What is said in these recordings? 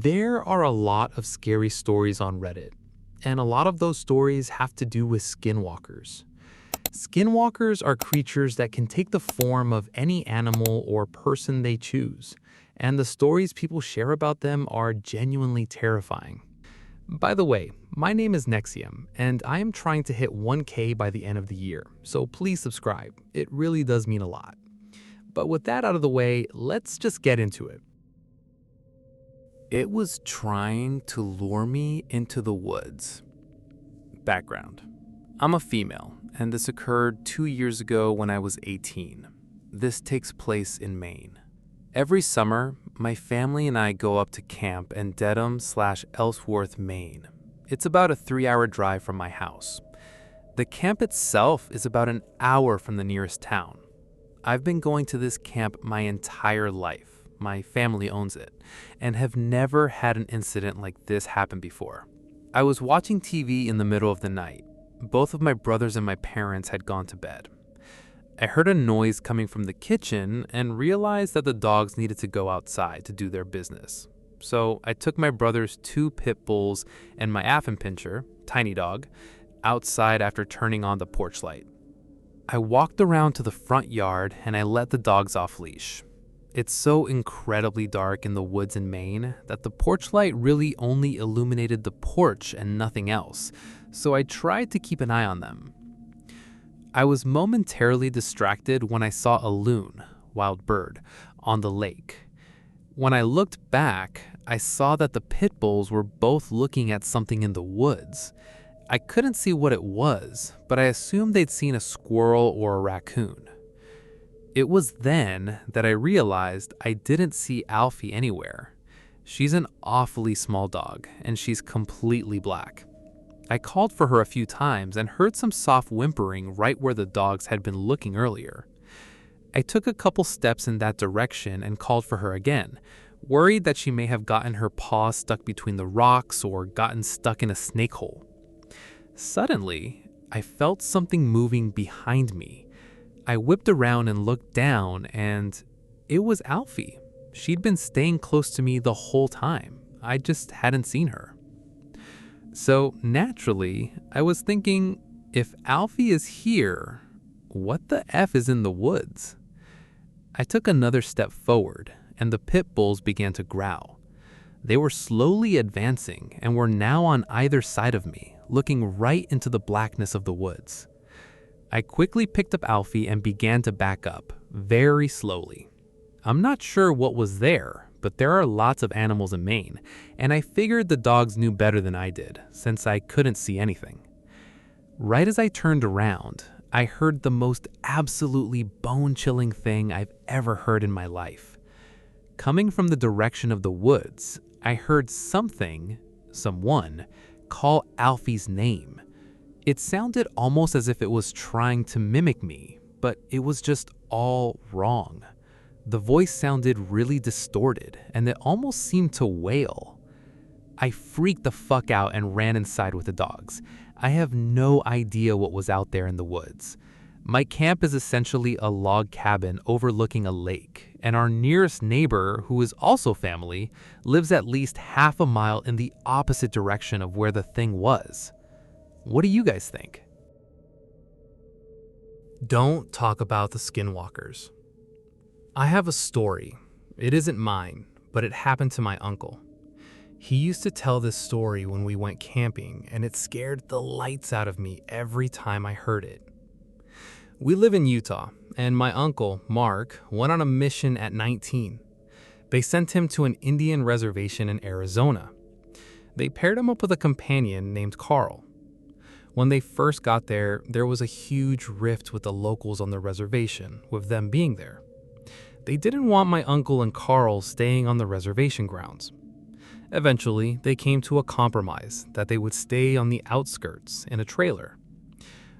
There are a lot of scary stories on Reddit, and a lot of those stories have to do with skinwalkers. Skinwalkers are creatures that can take the form of any animal or person they choose, and the stories people share about them are genuinely terrifying. By the way, my name is Nexium, and I am trying to hit 1K by the end of the year, so please subscribe. It really does mean a lot. But with that out of the way, let's just get into it. It was trying to lure me into the woods. Background: I'm a female, and this occurred 2 years ago when I was 18. This takes place in Maine. Every summer, my family and I go up to camp in Dedham/Ellsworth, Maine. It's about a 3-hour drive from my house. The camp itself is about an hour from the nearest town. I've been going to this camp my entire life. My family owns it, and have never had an incident like this happen before. I was watching TV in the middle of the night. Both of my brothers and my parents had gone to bed. I heard a noise coming from the kitchen and realized that the dogs needed to go outside to do their business. So I took my brother's 2 pit bulls and my Affenpinscher, Tiny Dog, outside after turning on the porch light. I walked around to the front yard and I let the dogs off leash. It's so incredibly dark in the woods in Maine that the porch light really only illuminated the porch and nothing else, so I tried to keep an eye on them. I was momentarily distracted when I saw a loon, wild bird, on the lake. When I looked back, I saw that the pit bulls were both looking at something in the woods. I couldn't see what it was, but I assumed they'd seen a squirrel or a raccoon. It was then that I realized I didn't see Alfie anywhere. She's an awfully small dog, and she's completely black. I called for her a few times and heard some soft whimpering right where the dogs had been looking earlier. I took a couple steps in that direction and called for her again, worried that she may have gotten her paws stuck between the rocks or gotten stuck in a snake hole. Suddenly, I felt something moving behind me. I whipped around and looked down, and it was Alfie. She'd been staying close to me the whole time. I just hadn't seen her. So naturally, I was thinking, if Alfie is here, what the F is in the woods? I took another step forward, and the pit bulls began to growl. They were slowly advancing and were now on either side of me, looking right into the blackness of the woods. I quickly picked up Alfie and began to back up, very slowly. I'm not sure what was there, but there are lots of animals in Maine, and I figured the dogs knew better than I did, since I couldn't see anything. Right as I turned around, I heard the most absolutely bone-chilling thing I've ever heard in my life. Coming from the direction of the woods, I heard someone, call Alfie's name. It sounded almost as if it was trying to mimic me, but it was just all wrong. The voice sounded really distorted, and it almost seemed to wail. I freaked the fuck out and ran inside with the dogs. I have no idea what was out there in the woods. My camp is essentially a log cabin overlooking a lake, and our nearest neighbor, who is also family, lives at least half a mile in the opposite direction of where the thing was. What do you guys think? Don't talk about the skinwalkers. I have a story. It isn't mine, but it happened to my uncle. He used to tell this story when we went camping, and it scared the lights out of me every time I heard it. We live in Utah, and my uncle, Mark, went on a mission at 19. They sent him to an Indian reservation in Arizona. They paired him up with a companion named Carl. When they first got there, there was a huge rift with the locals on the reservation, with them being there. They didn't want my uncle and Carl staying on the reservation grounds. Eventually, they came to a compromise that they would stay on the outskirts in a trailer.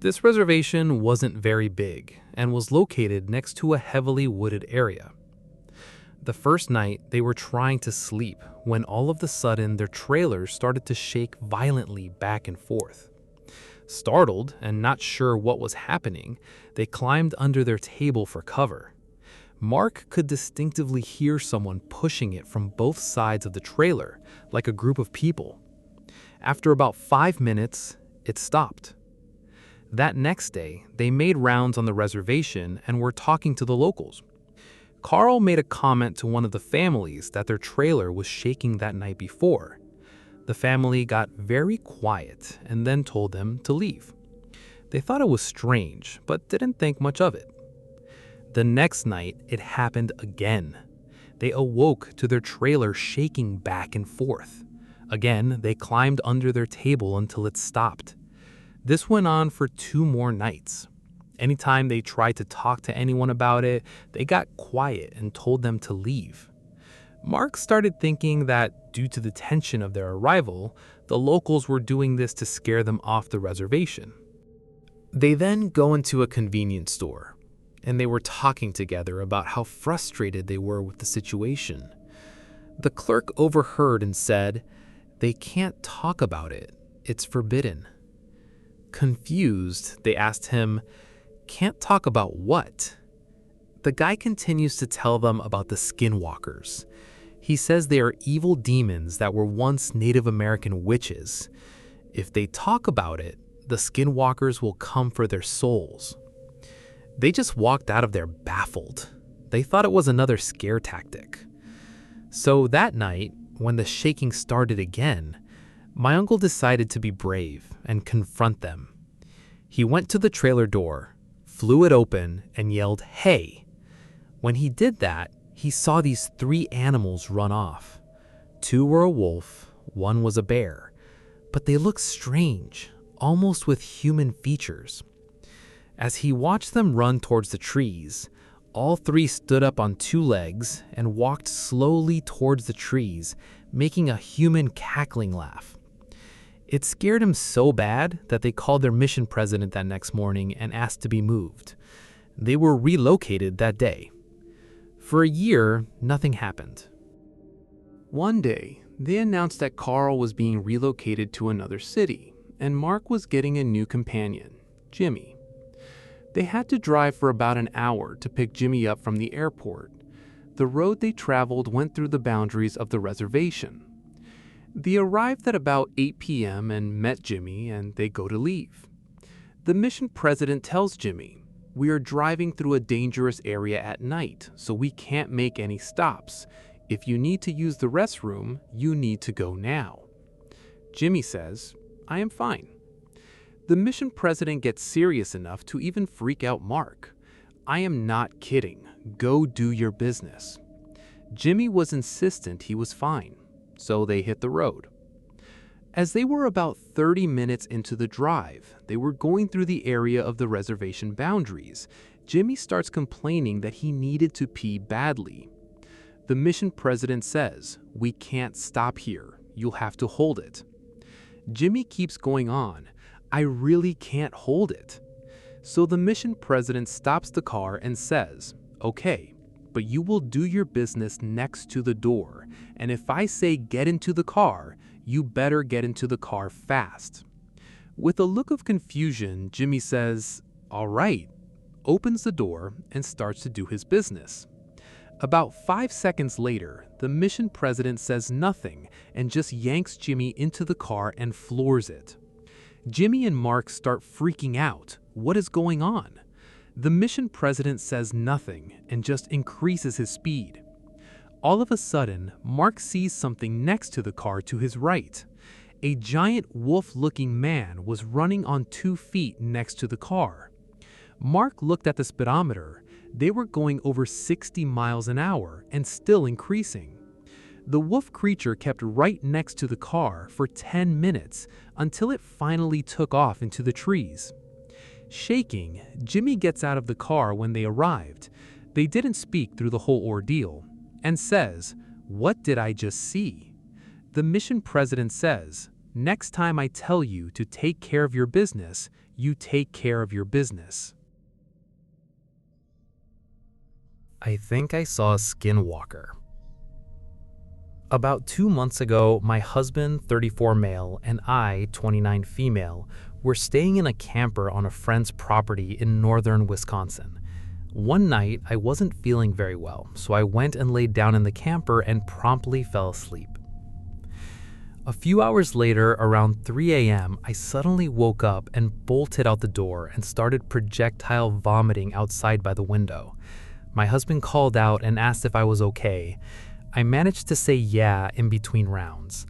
This reservation wasn't very big and was located next to a heavily wooded area. The first night, they were trying to sleep when all of a sudden their trailer started to shake violently back and forth. Startled and not sure what was happening, they climbed under their table for cover. Mark could distinctively hear someone pushing it from both sides of the trailer, like a group of people. After about 5 minutes, it stopped. That next day, they made rounds on the reservation and were talking to the locals. Carl made a comment to one of the families that their trailer was shaking that night before. The family got very quiet and then told them to leave. They thought it was strange, but didn't think much of it. The next night, it happened again. They awoke to their trailer shaking back and forth. Again, they climbed under their table until it stopped. This went on for 2 more nights. Anytime they tried to talk to anyone about it, they got quiet and told them to leave. Mark started thinking that due to the tension of their arrival, the locals were doing this to scare them off the reservation. They then go into a convenience store, and they were talking together about how frustrated they were with the situation. The clerk overheard and said, "They can't talk about it. It's forbidden." Confused, they asked him, "Can't talk about what?" The guy continues to tell them about the Skinwalkers. He says they are evil demons that were once Native American witches. If they talk about it, the Skinwalkers will come for their souls. They just walked out of there baffled. They thought it was another scare tactic. So that night, when the shaking started again, my uncle decided to be brave and confront them. He went to the trailer door, flew it open, and yelled, "Hey!" When he did that, he saw these 3 animals run off. 2 were a wolf, 1 was a bear, but they looked strange, almost with human features. As he watched them run towards the trees, all 3 stood up on 2 legs and walked slowly towards the trees, making a human cackling laugh. It scared him so bad that they called their mission president that next morning and asked to be moved. They were relocated that day. For a year, nothing happened. One day, they announced that Carl was being relocated to another city, and Mark was getting a new companion, Jimmy. They had to drive for about an hour to pick Jimmy up from the airport. The road they traveled went through the boundaries of the reservation. They arrived at about 8 p.m. and met Jimmy, and they go to leave. The mission president tells Jimmy, "We are driving through a dangerous area at night, so we can't make any stops. If you need to use the restroom, you need to go now." Jimmy says, "I am fine." The mission president gets serious enough to even freak out Mark. "I am not kidding. Go do your business." Jimmy was insistent he was fine, so they hit the road. As they were about 30 minutes into the drive, they were going through the area of the reservation boundaries. Jimmy starts complaining that he needed to pee badly. The mission president says, "We can't stop here. You'll have to hold it." Jimmy keeps going on, "I really can't hold it." So the mission president stops the car and says, "Okay, but you will do your business next to the door, and if I say get into the car, you better get into the car fast." With a look of confusion, Jimmy says, "All right," opens the door and starts to do his business. About 5 seconds later, the mission president says nothing and just yanks Jimmy into the car and floors it. Jimmy and Mark start freaking out. What is going on? The mission president says nothing and just increases his speed. All of a sudden, Mark sees something next to the car to his right. A giant wolf-looking man was running on 2 feet next to the car. Mark looked at the speedometer. They were going over 60 miles an hour and still increasing. The wolf creature kept right next to the car for 10 minutes until it finally took off into the trees. Shaking, Jimmy gets out of the car when they arrived. They didn't speak through the whole ordeal and says, "What did I just see?" The mission president says, "Next time I tell you to take care of your business, you take care of your business." I think I saw a Skinwalker. About 2 months ago, my husband, 34 male, and I, 29 female, were staying in a camper on a friend's property in northern Wisconsin. One night, I wasn't feeling very well, so I went and laid down in the camper and promptly fell asleep. A few hours later, around 3 a.m., I suddenly woke up and bolted out the door and started projectile vomiting outside by the window. My husband called out and asked if I was okay. I managed to say yeah in between rounds.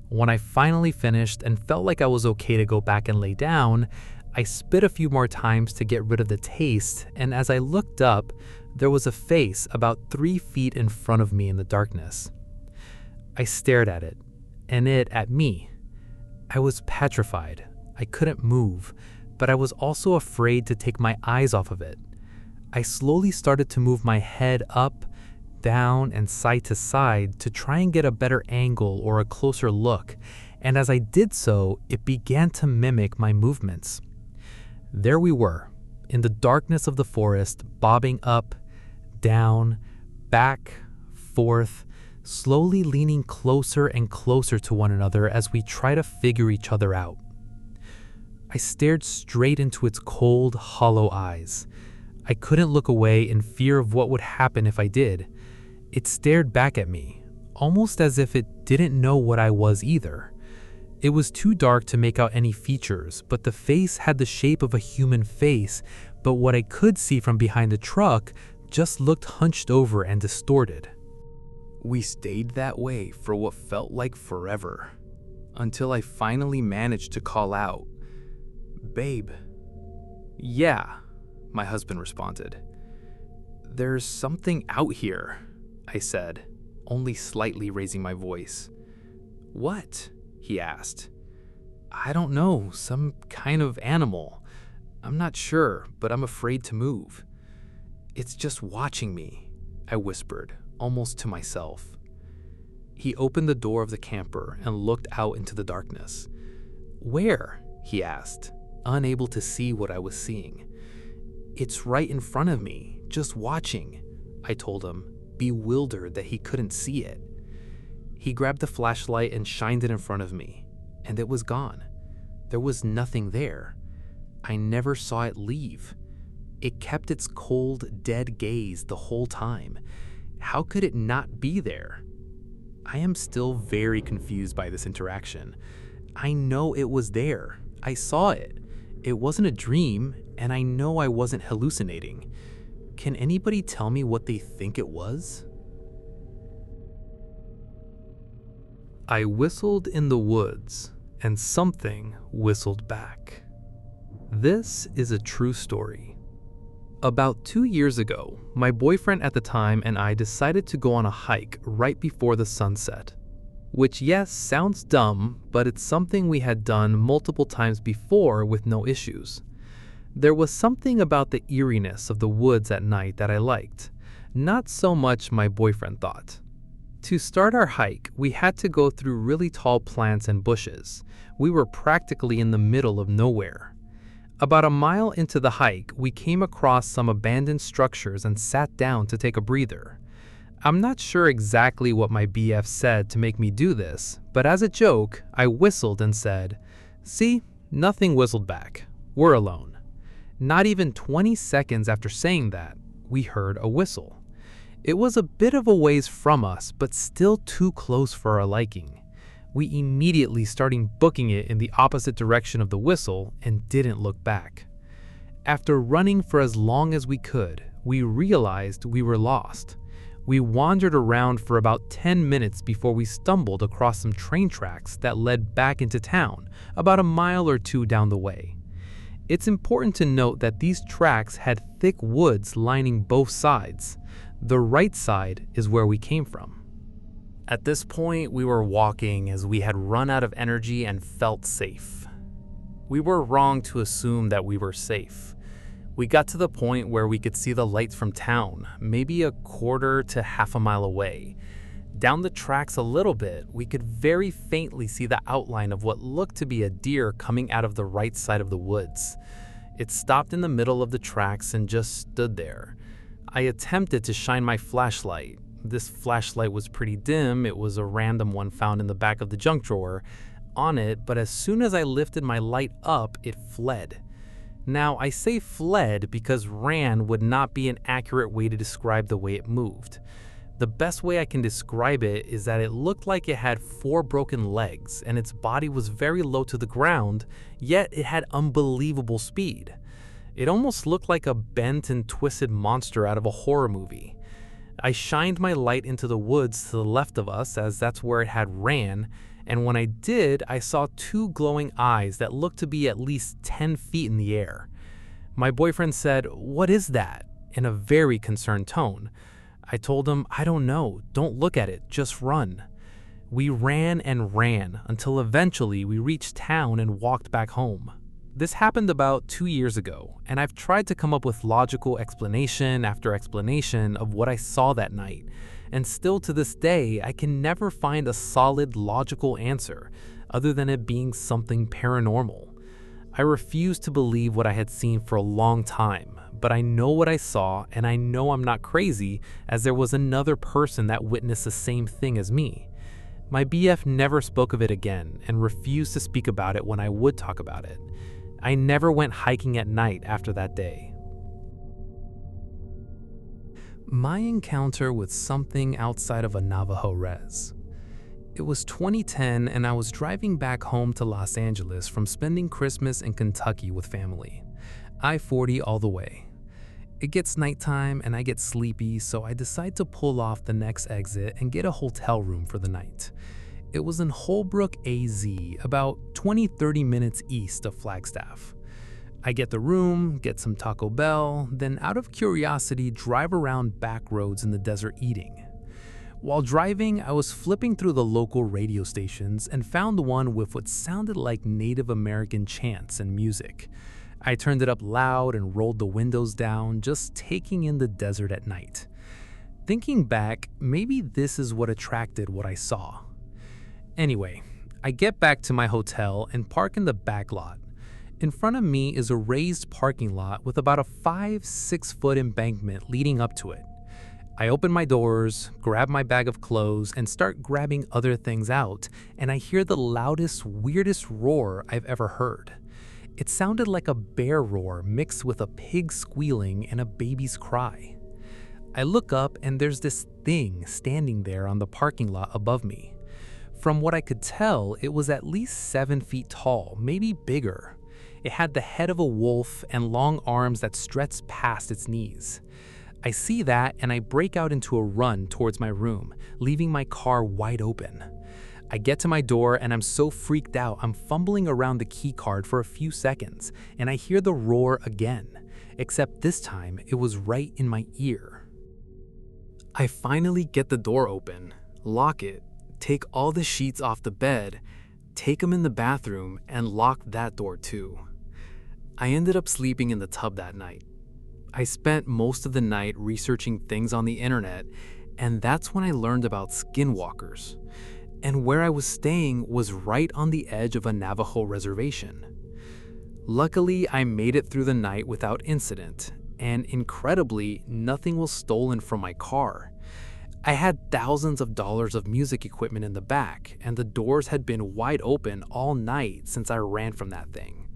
When I finally finished and felt like I was okay to go back and lay down, I spit a few more times to get rid of the taste, and as I looked up, there was a face about 3 feet in front of me in the darkness. I stared at it, and it at me. I was petrified. I couldn't move, but I was also afraid to take my eyes off of it. I slowly started to move my head up, down, and side to side to try and get a better angle or a closer look, and as I did so, it began to mimic my movements. There we were, in the darkness of the forest, bobbing up, down, back, forth, slowly leaning closer and closer to one another as we try to figure each other out. I stared straight into its cold, hollow eyes. I couldn't look away in fear of what would happen if I did. It stared back at me, almost as if it didn't know what I was either. It was too dark to make out any features, but the face had the shape of a human face, but what I could see from behind the truck just looked hunched over and distorted. We stayed that way for what felt like forever, until I finally managed to call out, "Babe." "Yeah," my husband responded. "There's something out here," I said, only slightly raising my voice. "What?" he asked. "I don't know, some kind of animal. I'm not sure, but I'm afraid to move. It's just watching me," I whispered, almost to myself. He opened the door of the camper and looked out into the darkness. "Where?" he asked, unable to see what I was seeing. "It's right in front of me, just watching," I told him, bewildered that he couldn't see it. He grabbed the flashlight and shined it in front of me, and it was gone. There was nothing there. I never saw it leave. It kept its cold, dead gaze the whole time. How could it not be there? I am still very confused by this interaction. I know it was there. I saw it. It wasn't a dream, and I know I wasn't hallucinating. Can anybody tell me what they think it was? I whistled in the woods, and something whistled back. This is a true story. About 2 years ago, my boyfriend at the time and I decided to go on a hike right before the sunset. Which, yes, sounds dumb, but it's something we had done multiple times before with no issues. There was something about the eeriness of the woods at night that I liked, not so much my boyfriend thought. To start our hike, we had to go through really tall plants and bushes. We were practically in the middle of nowhere. About a mile into the hike, we came across some abandoned structures and sat down to take a breather. I'm not sure exactly what my BF said to make me do this, but as a joke, I whistled and said, "See, nothing whistled back. We're alone." Not even 20 seconds after saying that, we heard a whistle. It was a bit of a ways from us, but still too close for our liking. We immediately started booking it in the opposite direction of the whistle and didn't look back. After running for as long as we could, we realized we were lost. We wandered around for about 10 minutes before we stumbled across some train tracks that led back into town, about a mile or two down the way. It's important to note that these tracks had thick woods lining both sides. The right side is where we came from. At this point, we were walking as we had run out of energy and felt safe. We were wrong to assume that we were safe. We got to the point where we could see the lights from town, maybe a quarter to half a mile away. Down the tracks a little bit, we could very faintly see the outline of what looked to be a deer coming out of the right side of the woods. It stopped in the middle of the tracks and just stood there. I attempted to shine my flashlight. This flashlight was pretty dim. It was a random one found in the back of the junk drawer on it, but as soon as I lifted my light up, it fled. Now, I say fled because ran would not be an accurate way to describe the way it moved. The best way I can describe it is that it looked like it had 4 broken legs and its body was very low to the ground, yet it had unbelievable speed. It almost looked like a bent and twisted monster out of a horror movie. I shined my light into the woods to the left of us, as that's where it had ran, and when I did, I saw 2 glowing eyes that looked to be at least 10 feet in the air. My boyfriend said, "What is that?" in a very concerned tone. I told him, "I don't know, don't look at it, just run." We ran and ran until eventually we reached town and walked back home. This happened about 2 years ago, and I've tried to come up with logical explanation after explanation of what I saw that night, and still to this day, I can never find a solid logical answer other than it being something paranormal. I refused to believe what I had seen for a long time, but I know what I saw, and I know I'm not crazy, as there was another person that witnessed the same thing as me. My BF never spoke of it again and refused to speak about it when I would talk about it. I never went hiking at night after that day. My encounter with something outside of a Navajo res. It was 2010 and I was driving back home to Los Angeles from spending Christmas in Kentucky with family. I-40 all the way. It gets nighttime and I get sleepy, so I decide to pull off the next exit and get a hotel room for the night. It was in Holbrook, AZ, about 20-30 minutes east of Flagstaff. I get the room, get some Taco Bell, then out of curiosity drive around back roads in the desert eating. While driving, I was flipping through the local radio stations and found one with what sounded like Native American chants and music. I turned it up loud and rolled the windows down, just taking in the desert at night. Thinking back, maybe this is what attracted what I saw. Anyway, I get back to my hotel and park in the back lot. In front of me is a raised parking lot with about a 5-6 foot embankment leading up to it. I open my doors, grab my bag of clothes, and start grabbing other things out, and I hear the loudest, weirdest roar I've ever heard. It sounded like a bear roar mixed with a pig squealing and a baby's cry. I look up and there's this thing standing there on the parking lot above me. From what I could tell, it was at least 7 feet tall, maybe bigger. It had the head of a wolf and long arms that stretched past its knees. I see that and I break out into a run towards my room, leaving my car wide open. I get to my door and I'm so freaked out I'm fumbling around the key card for a few seconds, and I hear the roar again, except this time it was right in my ear. I finally get the door open, lock it, take all the sheets off the bed, take them in the bathroom, and lock that door too. I ended up sleeping in the tub that night. I spent most of the night researching things on the internet, and that's when I learned about skinwalkers. And where I was staying was right on the edge of a Navajo reservation. Luckily, I made it through the night without incident, and incredibly, nothing was stolen from my car. I had thousands of dollars of music equipment in the back, and the doors had been wide open all night since I ran from that thing.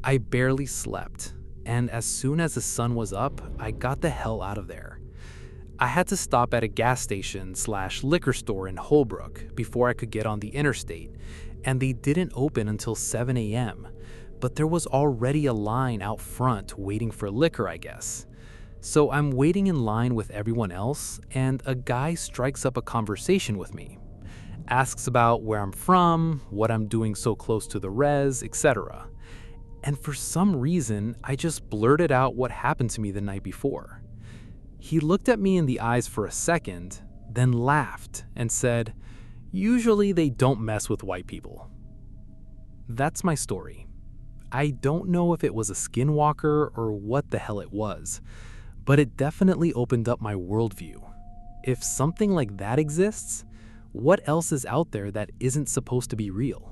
I barely slept, and as soon as the sun was up, I got the hell out of there. I had to stop at a gas station/liquor store in Holbrook before I could get on the interstate, and they didn't open until 7 a.m., but there was already a line out front waiting for liquor, I guess. So I'm waiting in line with everyone else, and a guy strikes up a conversation with me. Asks about where I'm from, what I'm doing so close to the res, etc. And for some reason, I just blurted out what happened to me the night before. He looked at me in the eyes for a second, then laughed and said, "Usually they don't mess with white people." That's my story. I don't know if it was a skinwalker or what the hell it was, but it definitely opened up my worldview. If something like that exists, what else is out there that isn't supposed to be real?